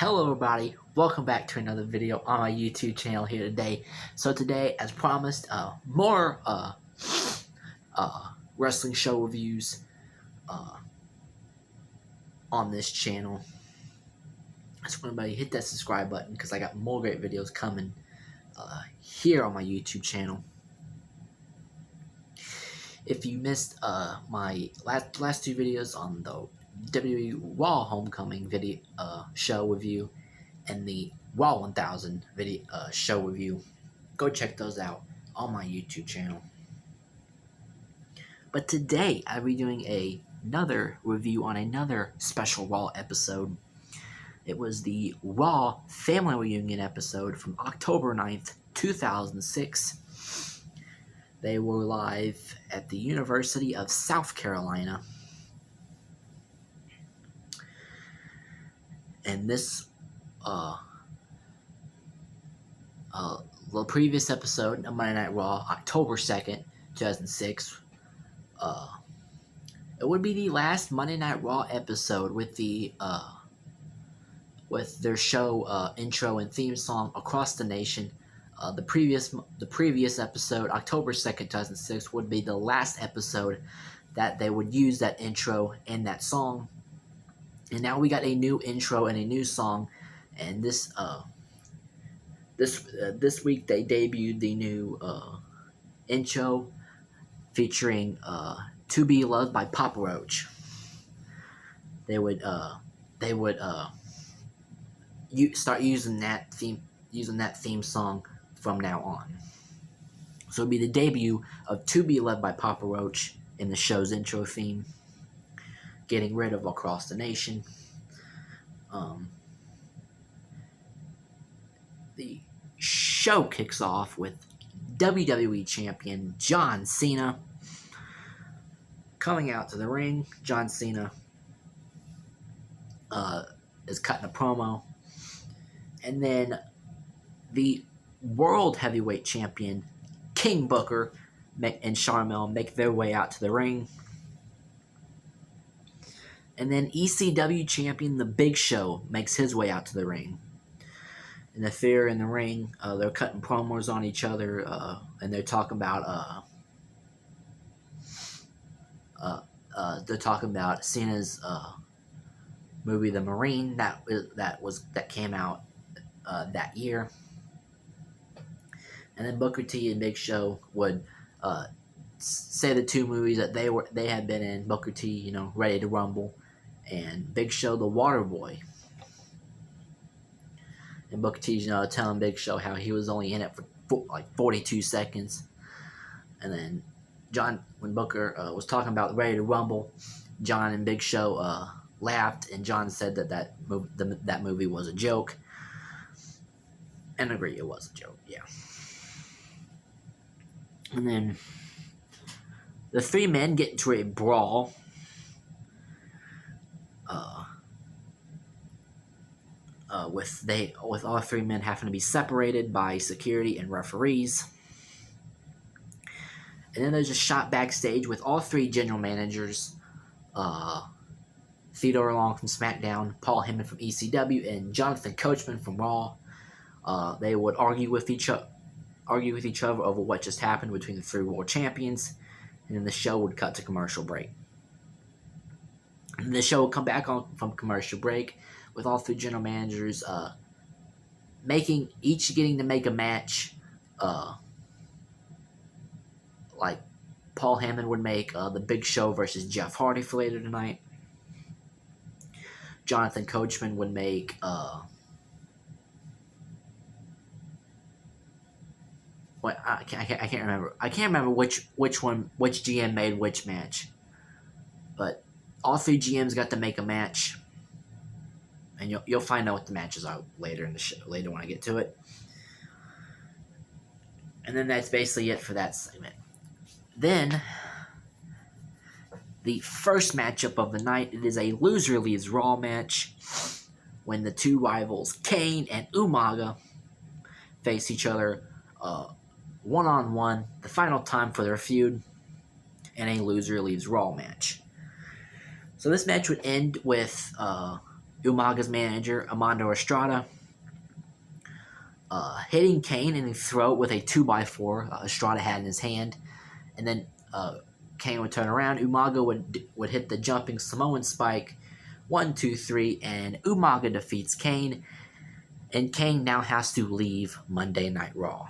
Hello everybody, welcome back to another video on my YouTube channel here today. So today, as promised, more wrestling show reviews on this channel. So everybody hit that subscribe button because I got more great videos coming here on my YouTube channel. If you missed my last two videos on the WWE Raw Homecoming video show review and the Raw 1000 video show review, go check those out on my YouTube channel. But today I'll be doing another review on another special Raw episode. It was the Raw Family Reunion episode from October 9th, 2006. They were live at the University of South Carolina. And this, the previous episode of Monday Night Raw, October 2nd, 2006, it would be the last Monday Night Raw episode with their show intro and theme song Across the Nation. The previous episode, October 2nd, 2006, would be the last episode that they would use that intro and that song. And now we got a new intro and a new song, and this week they debuted the new intro featuring "To Be Loved" by Papa Roach. They would start using that theme song from now on. So it'll be the debut of "To Be Loved" by Papa Roach in the show's intro theme, getting rid of Across the Nation. The show kicks off with WWE Champion John Cena coming out to the ring. John Cena is cutting a promo. And then the World Heavyweight Champion King Booker and Sharmell make their way out to the ring. And then ECW Champion The Big Show makes his way out to the ring. And if they're in the ring, they're cutting promos on each other, and they're talking about Cena's movie The Marine that came out that year. And then Booker T and Big Show would say the two movies that they had been in. Booker T, Ready to Rumble, and Big Show, The Water Boy. And Booker T's, telling Big Show how he was only in it for like 42 seconds. And then when Booker was talking about Ready to Rumble, John and Big Show laughed, and John said that movie was a joke. And I agree, it was a joke, yeah. And then the three men get into a brawl. With all three men having to be separated by security and referees. And then there's a shot backstage with all three general managers, Theodore Long from SmackDown, Paul Heyman from ECW, and Jonathan Coachman from Raw. They would argue with each other over what just happened between the three world champions, and then the show would cut to commercial break. And the show would come back on from commercial break with all three general managers getting to make a match. Like Paul Heyman would make the Big Show versus Jeff Hardy for later tonight. Jonathan Coachman would make I can't remember. I can't remember which GM made which match, but all three GMs got to make a match, and you'll find out what the matches are later in the show. Later when I get to it, and then that's basically it for that segment. Then the first matchup of the night, it is a loser leaves Raw match when the two rivals Kane and Umaga face each other one-on-one, the final time for their feud, and a loser leaves Raw match. So this match would end with Umaga's manager, Armando Estrada, hitting Kane in the throat with a 2x4 Estrada had in his hand. And then Kane would turn around. Umaga would hit the jumping Samoan spike. 1, 2, 3, and Umaga defeats Kane. And Kane now has to leave Monday Night Raw.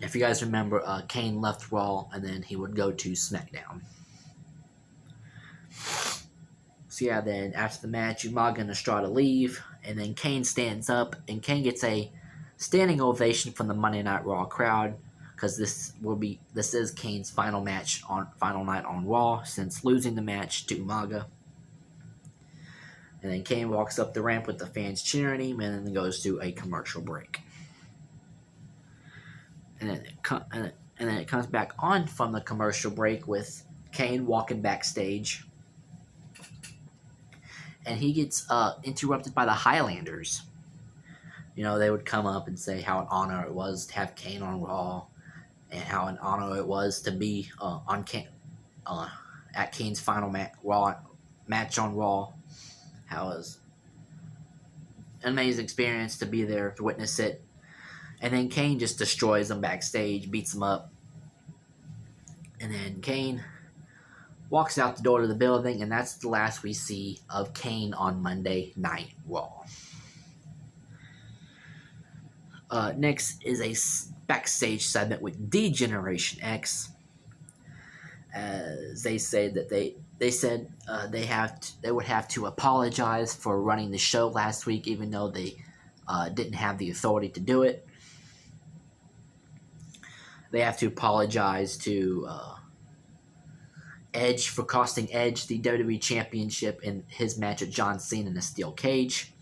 If you guys remember, Kane left Raw, and then he would go to SmackDown. So yeah, then after the match, Umaga and Estrada leave, and then Kane stands up, and Kane gets a standing ovation from the Monday Night Raw crowd, because this is Kane's final night on Raw since losing the match to Umaga. And then Kane walks up the ramp with the fans cheering him, and then goes to a commercial break. And then it comes back on from the commercial break with Kane walking backstage. And he gets interrupted by the Highlanders. You know, they would come up and say how an honor it was to have Kane on Raw, and how an honor it was to be at Kane's final match on Raw. How it was an amazing experience to be there to witness it. And then Kane just destroys them backstage, beats them up. And then Kane walks out the door to the building, and that's the last we see of Kane on Monday Night Raw. Next is a backstage segment with D-Generation X. As they say that they said they would have to apologize for running the show last week, even though they didn't have the authority to do it. They have to apologize to Edge for costing Edge the WWE Championship in his match with John Cena in a steel cage.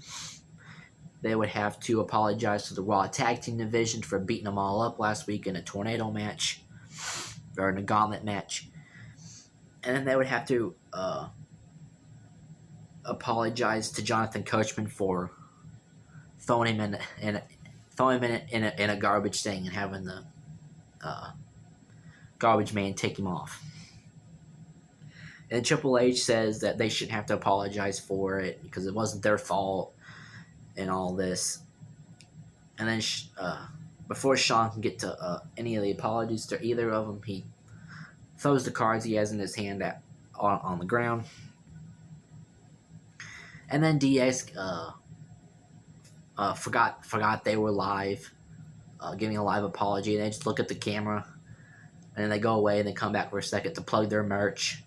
They would have to apologize to the Raw Tag Team Division for beating them all up last week in a tornado match, or in a gauntlet match. And then they would have to apologize to Jonathan Coachman for throwing him in a garbage thing and having the garbage man take him off. And Triple H says that they shouldn't have to apologize for it because it wasn't their fault and all this. And then before Shawn can get to any of the apologies to either of them, he throws the cards he has in his hand on the ground. And then DX forgot they were live, giving a live apology. And they just look at the camera, and then they go away and they come back for a second to plug their merch.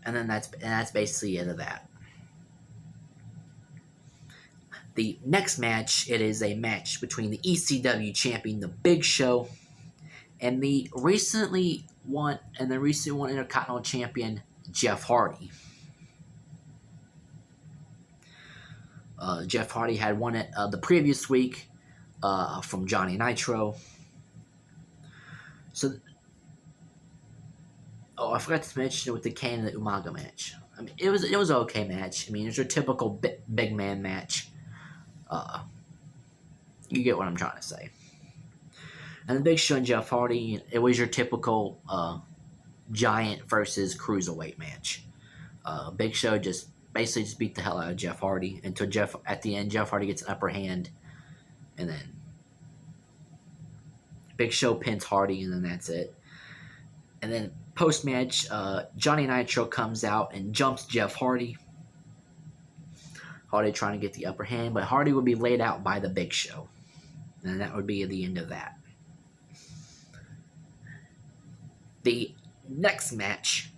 And then that's basically the end of that. The next match, it is a match between the ECW champion, The Big Show, and the recently won Intercontinental champion, Jeff Hardy. Jeff Hardy had won it the previous week from Johnny Nitro. So, I forgot to mention it with the Kane and the Umaga match. I mean, it was an okay match. I mean, it was your typical big man match. You get what I'm trying to say. And the Big Show and Jeff Hardy, it was your typical giant versus cruiserweight match. Big Show just basically beat the hell out of Jeff Hardy until at the end Jeff Hardy gets an upper hand, and then Big Show pins Hardy, and then that's it. And then post match, Johnny Nitro comes out and jumps Jeff Hardy. Hardy trying to get the upper hand, but Hardy would be laid out by the Big Show. And that would be the end of that. The next match,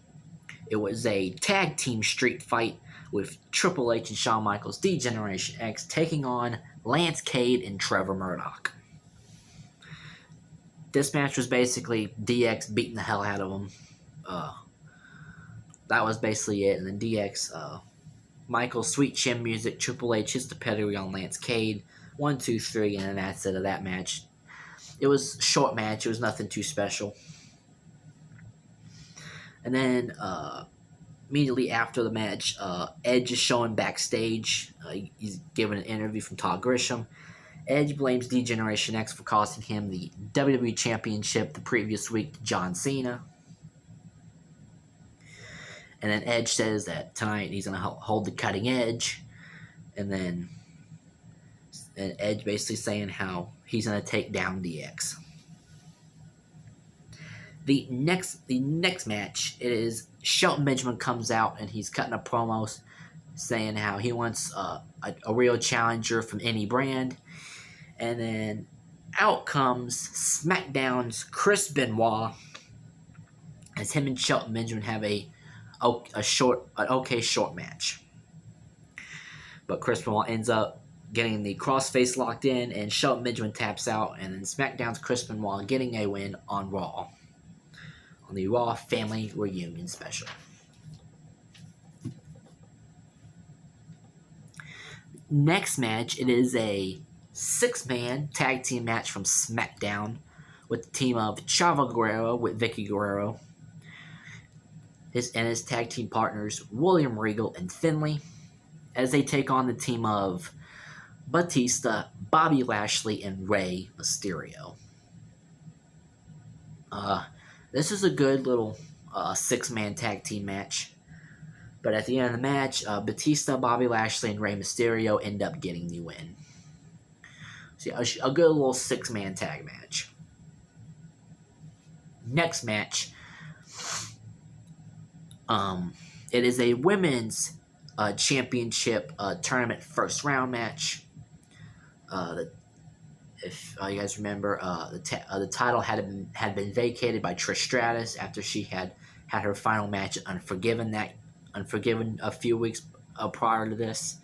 it was a tag team street fight with Triple H and Shawn Michaels, D-Generation X, taking on Lance Cade and Trevor Murdoch. This match was basically DX beating the hell out of him. That was basically it. And then DX, Michael's sweet chin music, Triple H hits the pedigree on Lance Cade. 1, 2, 3, and then that's it of that match. It was a short match. It was nothing too special. And then immediately after the match, Edge is showing backstage. He's giving an interview from Todd Grisham. Edge blames D-Generation X for costing him the WWE Championship the previous week to John Cena. And then Edge says that tonight he's going to hold the cutting edge. And then Edge basically saying how he's going to take down DX. The next match, it is Shelton Benjamin comes out and he's cutting a promo saying how he wants a real challenger from any brand. And then out comes SmackDown's Chris Benoit as him and Shelton Benjamin have an okay short match. But Chris Benoit ends up getting the crossface locked in, and Shelton Benjamin taps out, and then SmackDown's Chris Benoit getting a win on Raw. On the Raw Family Reunion Special. Next match, it is a 6-man tag team match from SmackDown with the team of Chavo Guerrero with Vicky Guerrero. His tag team partners, William Regal and Finlay, as they take on the team of Batista, Bobby Lashley, and Rey Mysterio. This is a good little 6-man tag team match. But at the end of the match, Batista, Bobby Lashley, and Rey Mysterio end up getting the win. So yeah, a good little 6-man tag match. Next match, it is a women's championship tournament first round match. If you guys remember, the title had been vacated by Trish Stratus after she had her final match at Unforgiven a few weeks prior to this.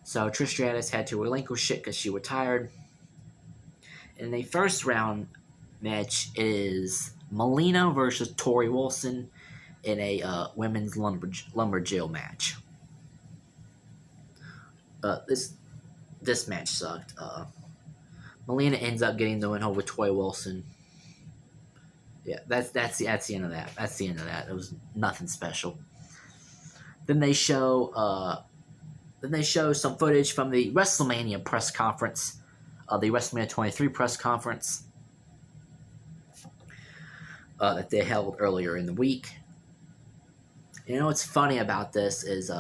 So Trish Stratus had to relinquish it because she retired. In the first round match is Melina versus Tori Wilson in a women's lumberjill match. This match sucked. Melina ends up getting the win over Tori Wilson. Yeah, that's the end of that. That's the end of that. It was nothing special. Then they show some footage from the WrestleMania press conference, the WrestleMania 23 press conference that they held earlier in the week. You know what's funny about this is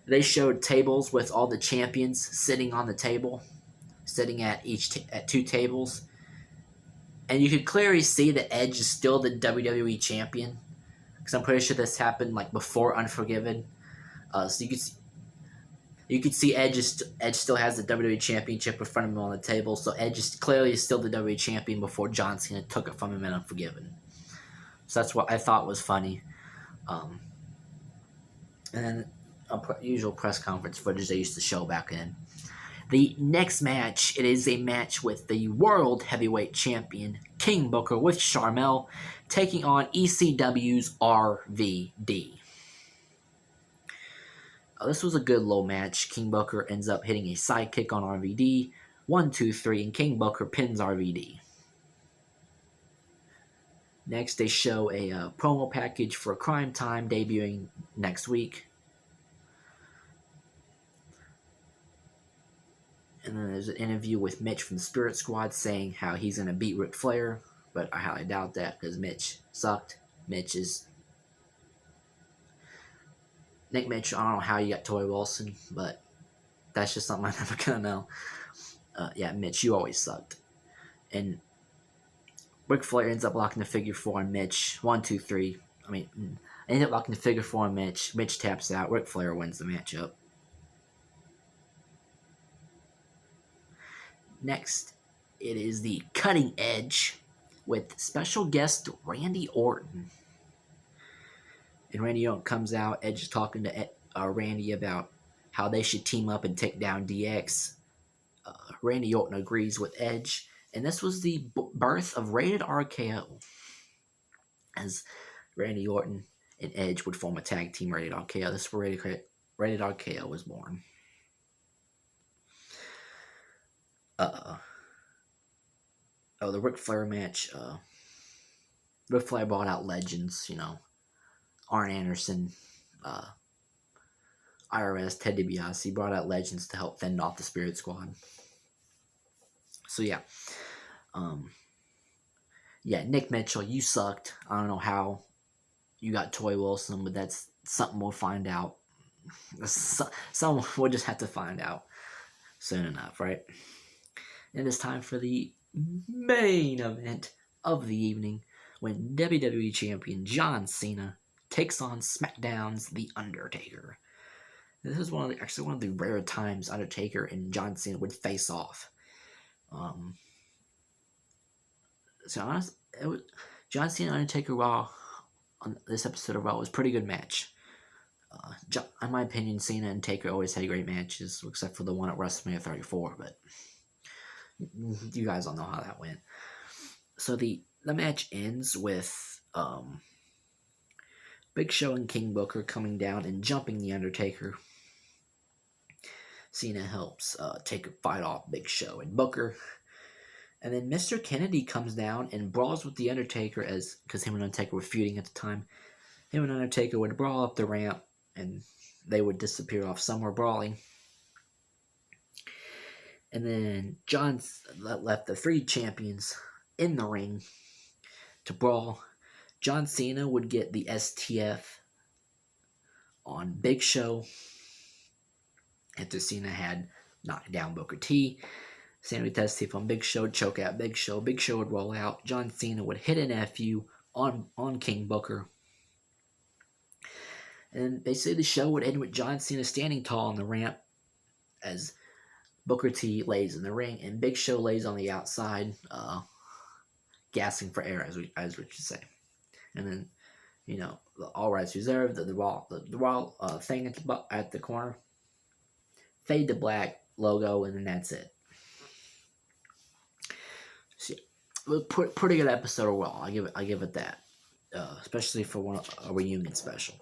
they showed tables with all the champions sitting on the table, sitting at at 2 tables, and you could clearly see that Edge is still the WWE champion, because I'm pretty sure this happened like before Unforgiven. So you could see Edge still has the WWE Championship in front of him on the table. So Edge is clearly still the WWE Champion before John Cena took it from him in Unforgiven. So that's what I thought was funny. And then usual press conference footage they used to show back then. The next match, it is a match with the World Heavyweight Champion King Booker with Sharmell taking on ECW's RVD. This was a good low match. King Booker ends up hitting a sidekick on RVD. 1, 2, 3, and King Booker pins RVD. Next, they show a promo package for Crime Time debuting next week. And then there's an interview with Mitch from the Spirit Squad saying how he's going to beat Ric Flair. But I highly doubt that because Mitch sucked. Nick Mitch, I don't know how you got Tori Wilson, but that's just something I'm never going to know. Yeah, Mitch, you always sucked. And Ric Flair ends up locking the figure 4 on Mitch. 1, 2, 3. Ends up locking the figure 4 on Mitch. Mitch taps out. Ric Flair wins the matchup. Next, it is the Cutting Edge with special guest Randy Orton. And Randy Orton comes out. Edge is talking to Randy about how they should team up and take down DX. Randy Orton agrees with Edge. And this was the birth of Rated RKO. As Randy Orton and Edge would form a tag team, Rated RKO. This is where Rated RKO was born. The Ric Flair match. Ric Flair brought out legends, Arn Anderson, IRS, Ted DiBiase. He brought out legends to help fend off the Spirit Squad. So yeah. Nick Mitchell, you sucked. I don't know how you got Toy Wilson, but that's something we'll find out. Someone we'll just have to find out soon enough, right? And it's time for the main event of the evening when WWE Champion John Cena takes on SmackDown's The Undertaker. This is actually one of the rare times Undertaker and John Cena would face off. So honestly, John Cena and Undertaker Raw on this episode of Raw was a pretty good match. In my opinion, Cena and Taker always had great matches, except for the one at WrestleMania 34. But you guys all know how that went. So the match ends with Big Show and King Booker coming down and jumping the Undertaker. Cena helps Taker fight off Big Show and Booker. And then Mr. Kennedy comes down and brawls with the Undertaker because him and Undertaker were feuding at the time. Him and Undertaker would brawl up the ramp and they would disappear off somewhere brawling. And then John left the three champions in the ring to brawl. John Cena would get the STF on Big Show after Cena had knocked down Booker T. Cena would test STF on Big Show, choke out Big Show. Big Show would roll out. John Cena would hit an FU on King Booker. And basically the show would end with John Cena standing tall on the ramp as Booker T lays in the ring and Big Show lays on the outside, gasping for air, as we should say. And then, all rights reserved. The raw thing at the corner, fade to black logo, and then that's it. So, pretty good episode of Raw. I give it that, especially for a reunion special.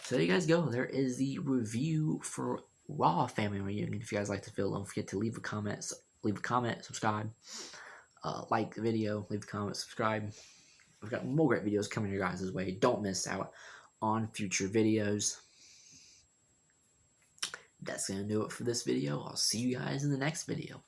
So there you guys go. There is the review for Raw Family Reunion. If you guys like the film, don't forget to leave a comment, subscribe, like the video, leave a comment, subscribe. We've got more great videos coming your guys' way. Don't miss out on future videos. That's going to do it for this video. I'll see you guys in the next video.